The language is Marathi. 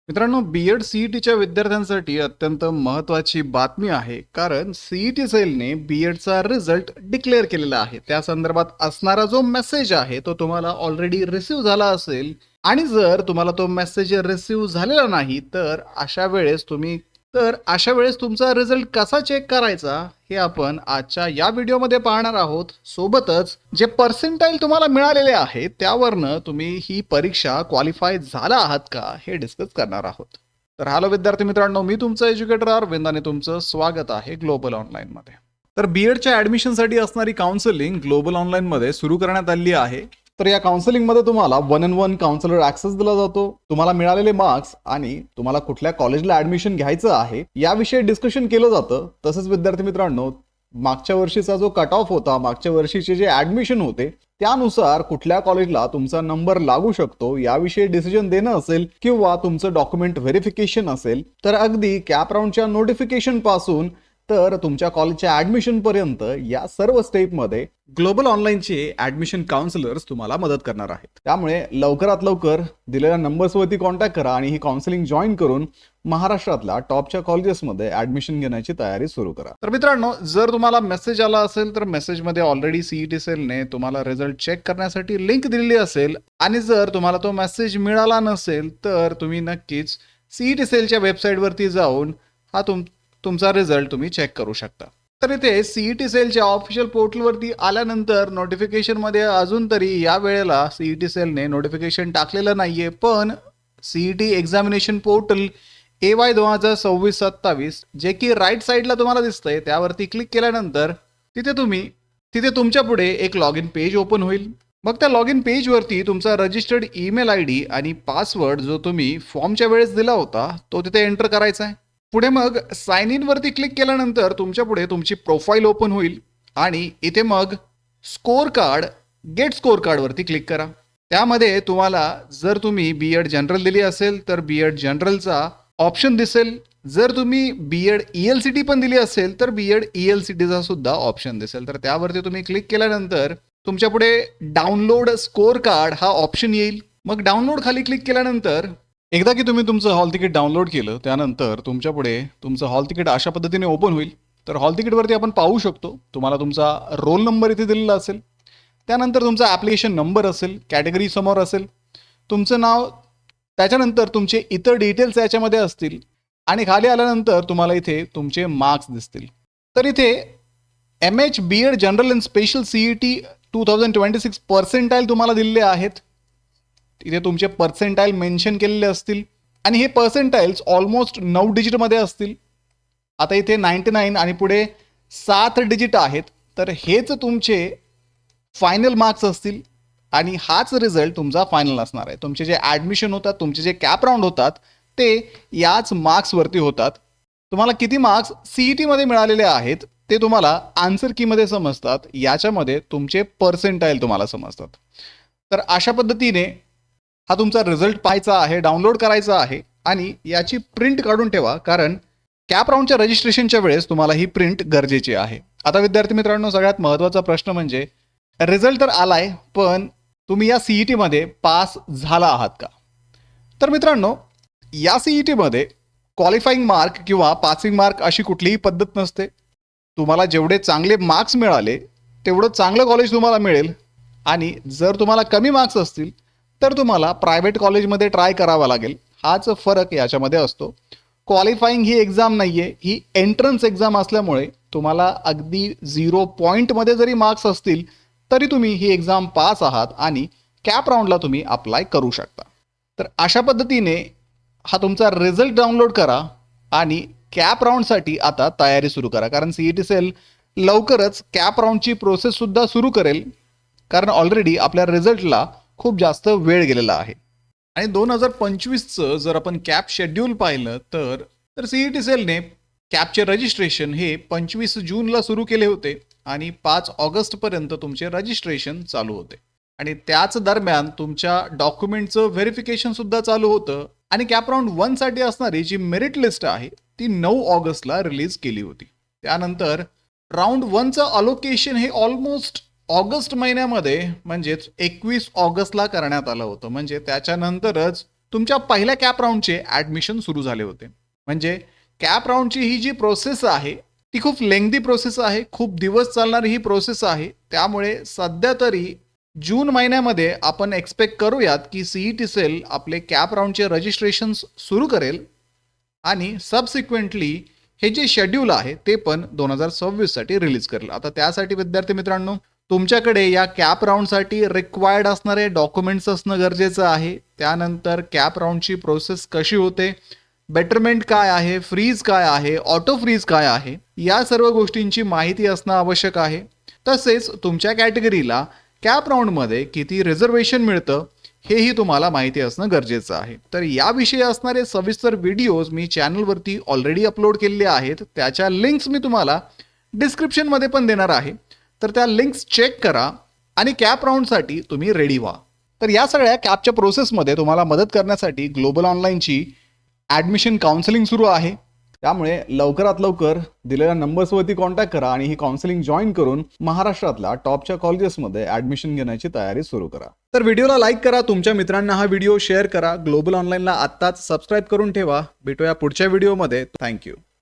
मित्रांनो, बी-एड सी-ई-टीच्या विद्यार्थ्यांसाठी अत्यंत महत्त्वाची बातमी आहे. कारण सी-ई-टी सेलने बी-एडचा रिझल्ट डिक्लेअर केलेला आहे. त्या संदर्भात असणारा जो मेसेज आहे तो तुम्हाला ऑलरेडी रिसीव्ह झाला असेल आणि जर तुम्हाला तो मेसेज रिसीव्ह झालेला नाही तर अशा वेळेस तुमचा रिझल्ट कसा चेक करायचा हे आपण आजच्या या व्हिडिओमध्ये पाहणार आहोत. सोबतच जे पर्सेंटाईल तुम्हाला मिळालेले आहे त्यावरनं तुम्ही ही परीक्षा क्वालिफाय झाला आहात का हे डिस्कस करणार आहोत. तर हॅलो विद्यार्थी मित्रांनो, मी तुमचा एज्युकेटर अरविंद आणि तुमचं स्वागत आहे ग्लोबल ऑनलाईनमध्ये. तर बी-एडच्या ॲडमिशनसाठी असणारी काउन्सिलिंग ग्लोबल ऑनलाईनमध्ये सुरू करण्यात आली आहे. तर या काउन्सिलिंगमध्ये तुम्हाला 1-on-1 काउन्सिलर ऍक्सेस दिला जातो. तुम्हाला मिळालेले मार्क्स आणि तुम्हाला कुठल्या कॉलेजला ऍडमिशन घ्यायचं आहे याविषयी डिस्कशन केलं जातं. तसंच विद्यार्थी मित्रांनो, मागच्या वर्षीचा जो कट ऑफ होता, मागच्या वर्षीचे जे ऍडमिशन होते त्यानुसार कुठल्या कॉलेजला तुमचा नंबर लागू शकतो याविषयी डिसिजन देणं असेल किंवा तुमचं डॉक्युमेंट व्हेरिफिकेशन असेल, तर अगदी कॅप राऊंडच्या नोटिफिकेशन पासून तर तुमच्या कॉलेजच्या ऍडमिशन पर्यंत या सर्व स्टेपमध्ये ग्लोबल ऑनलाईनचे ऍडमिशन काउन्सिलर्स तुम्हाला मदत करणार आहेत. त्यामुळे लवकरात लवकर दिलेल्या नंबर्सवरती कॉन्टॅक्ट करा आणि ही काउन्सिलिंग जॉईन करून महाराष्ट्रातल्या टॉपच्या कॉलेजेसमध्ये ऍडमिशन घेण्याची तयारी सुरू करा. तर मित्रांनो, जर तुम्हाला मेसेज आला असेल तर मेसेजमध्ये ऑलरेडी सी-ई-टी सेलने तुम्हाला रिझल्ट चेक करण्यासाठी लिंक दिलेली असेल आणि जर तुम्हाला तो मेसेज मिळाला नसेल तर तुम्ही नक्कीच सी-ई-टी सेलच्या वेबसाईटवरती जाऊन तुमचा रिझल्ट तुम्ही चेक करू शकता. तर इथे सी-ई-टी सेलच्या ऑफिशियल पोर्टलवरती आल्यानंतर नोटिफिकेशनमध्ये अजून तरी या वेळेला सी-ई-टी सेलने नोटिफिकेशन टाकलेलं नाहीये, पण सी-ई-टी एक्झामिनेशन पोर्टल AY 2026-27 जे की राईट साईडला तुम्हाला दिसतंय त्यावरती क्लिक केल्यानंतर तिथे तुमच्या पुढे एक लॉग इन पेज ओपन होईल. मग त्या लॉग इन पेजवरती तुमचा रजिस्टर्ड ईमेल ID आणि पासवर्ड जो तुम्ही फॉर्मच्या वेळेस दिला होता तो तिथे एंटर करायचा आहे. पुढे मग साइन इन वरती क्लिक केल्यानंतर तुमच्या पुढे तुमची प्रोफाईल ओपन होईल आणि इथे मग गेट स्कोर कार्ड वरती क्लिक करा. त्यामध्ये तुम्हाला जर तुम्ही बी-एड जनरल दिली असेल तर बी-एड जनरलचा ऑप्शन दिसेल. जर तुम्ही बी-एड ELCT पण दिली असेल तर बी-एड ELCTचा सुद्धा ऑप्शन दिसेल. तर त्यावरती तुम्ही क्लिक केल्यानंतर तुमच्या पुढे डाउनलोड स्कोर कार्ड हा ऑप्शन येईल. मग डाउनलोड खाली क्लिक केल्यानंतर एकदा की तुम्ही तुमचं हॉल तिकीट डाउनलोड केलं त्यानंतर तुमच्या पुढे तुमचं हॉल तिकीट अशा पद्धतीने ओपन होईल. तर हॉल तिकीटवरती आपण पाहू शकतो तुम्हाला तुमचा रोल नंबर इथे दिलेला असेल, त्यानंतर तुमचा ॲप्लिकेशन नंबर असेल, कॅटेगरी समोर असेल, तुमचं नाव, त्याच्यानंतर तुमचे इतर डिटेल्स याच्यामध्ये असतील आणि खाली आल्यानंतर तुम्हाला इथे तुमचे मार्क्स दिसतील. तर इथे MH B.Ed general and special CET 2026 percentile तुम्हाला दिलेले आहेत. इथे तुमचे पर्सेंटाईल मेन्शन केलेले असतील आणि हे पर्सेंटाईल्स ऑलमोस्ट 9 डिजिटमध्ये असतील. आता इथे 99 आणि पुढे 7 डिजिट आहेत. तर हेच तुमचे फायनल मार्क्स असतील आणि हाच रिझल्ट तुमचा फायनल असणार आहे. तुमचे जे ॲडमिशन होतात, तुमचे जे कॅप राऊंड होतात ते याच मार्क्सवरती होतात. तुम्हाला किती मार्क्स CETमध्ये मिळालेले आहेत ते तुम्हाला आन्सर कीमध्ये समजतात, याच्यामध्ये तुमचे पर्सेंटाईल तुम्हाला समजतात. तर अशा पद्धतीने हा तुमचा रिझल्ट पाहायचा आहे, डाउनलोड करायचा आहे आणि याची प्रिंट काढून ठेवा, कारण कॅप राऊंडच्या रजिस्ट्रेशनच्या वेळेस तुम्हाला ही प्रिंट गरजेची आहे. आता विद्यार्थी मित्रांनो, सगळ्यात महत्त्वाचा प्रश्न म्हणजे रिझल्ट तर आलाय, पण तुम्ही या CETमध्ये पास झाला आहात का? तर मित्रांनो, या CETमध्ये क्वालिफाईंग मार्क किंवा पासिंग मार्क अशी कुठलीही पद्धत नसते. तुम्हाला जेवढे चांगले मार्क्स मिळाले तेवढं चांगलं कॉलेज तुम्हाला मिळेल आणि जर तुम्हाला कमी मार्क्स असतील तर तुम्हाला प्रायव्हेट कॉलेजमध्ये ट्राय करावा लागेल. हाच फरक याच्यामध्ये असतो. क्वालिफाईंग ही एक्झाम नाही आहे, ही एंट्रन्स एक्झाम असल्यामुळे तुम्हाला अगदी 0 पॉईंटमध्ये जरी मार्क्स असतील तरी तुम्ही ही एक्झाम पास आहात आणि कॅप राऊंडला तुम्ही अप्लाय करू शकता. तर अशा पद्धतीने हा तुमचा रिझल्ट डाउनलोड करा आणि कॅप राऊंडसाठी आता तयारी सुरू करा, कारण CET सेल लवकरच कॅप राऊंडची प्रोसेससुद्धा सुरू करेल, कारण ऑलरेडी आपल्या रिझल्टला खूप जास्त वेळ गेलेला आहे. आणि 2025चं जर आपण कॅप शेड्यूल पाहिलं तर CET सेलने कॅपचे रजिस्ट्रेशन हे 25 जूनला सुरू केले होते आणि 5 ऑगस्टपर्यंत तुमचे रजिस्ट्रेशन चालू होते आणि त्याच दरम्यान तुमच्या डॉक्युमेंटचं व्हेरिफिकेशन सुद्धा चालू होतं आणि कॅप राऊंड 1साठी असणारी जी मेरिट लिस्ट आहे ती 9 ऑगस्टला रिलीज केली होती. त्यानंतर राऊंड 1चं अलोकेशन हे ऑलमोस्ट ऑगस्ट महिन्यामध्ये म्हणजेच 21 ऑगस्टला करण्यात आलं होतं. म्हणजे त्याच्यानंतरच तुमच्या पहिल्या कॅप राऊंडचे ॲडमिशन सुरू झाले होते. म्हणजे कॅप राऊंडची ही जी प्रोसेस आहे ती खूप लेंग्दी प्रोसेस आहे, खूप दिवस चालणारी ही प्रोसेस आहे. त्यामुळे सध्या तरी जून महिन्यामध्ये आपण एक्सपेक्ट करूयात की CET सेल आपले कॅप राऊंडचे रजिस्ट्रेशन्स सुरू करेल आणि सबसिक्वेंटली हे जे शेड्यूल आहे ते पण 2026 साठी रिलीज करेल. आता त्यासाठी विद्यार्थी मित्रांनो, तुमच्याकडे या कॅप राऊंडसाठी रिक्वायर्ड असणारे डॉक्युमेंट्स असणं गरजेचं आहे. त्यानंतर कॅप राऊंडची प्रोसेस कशी होते, बेटरमेंट काय आहे, फ्रीज काय आहे, ऑटो फ्रीज काय आहे, या सर्व गोष्टींची माहिती असणं आवश्यक आहे. तसेच तुमच्या कॅटेगरीला कॅप राऊंडमध्ये किती रिझर्वेशन मिळतं हेही तुम्हाला माहिती असणं गरजेचं आहे. तर याविषयी असणारे सविस्तर व्हिडिओज मी चॅनलवरती ऑलरेडी अपलोड केलेले आहेत. त्याच्या लिंक्स मी तुम्हाला डिस्क्रिप्शनमध्ये पण देणार आहे. तर त्या लिंक्स चेक करा आणि कॅप राऊंडसाठी तुम्ही रेडी व्हा. तर या सगळ्या कॅपच्या प्रोसेसमध्ये तुम्हाला मदत करण्यासाठी ग्लोबल ऑनलाईनची ॲडमिशन काउन्सिलिंग सुरू आहे. त्यामुळे लवकरात लवकर दिलेल्या नंबर्सवरती कॉन्टॅक्ट करा आणि ही काउन्सिलिंग जॉईन करून महाराष्ट्रातल्या टॉपच्या कॉलेजेसमध्ये ॲडमिशन घेण्याची तयारी सुरू करा. तर व्हिडिओला लाईक करा, तुमच्या मित्रांना हा व्हिडिओ शेअर करा, ग्लोबल ऑनलाईनला आत्ताच सबस्क्राईब करून ठेवा. भेटूया पुढच्या व्हिडिओमध्ये. थँक्यू.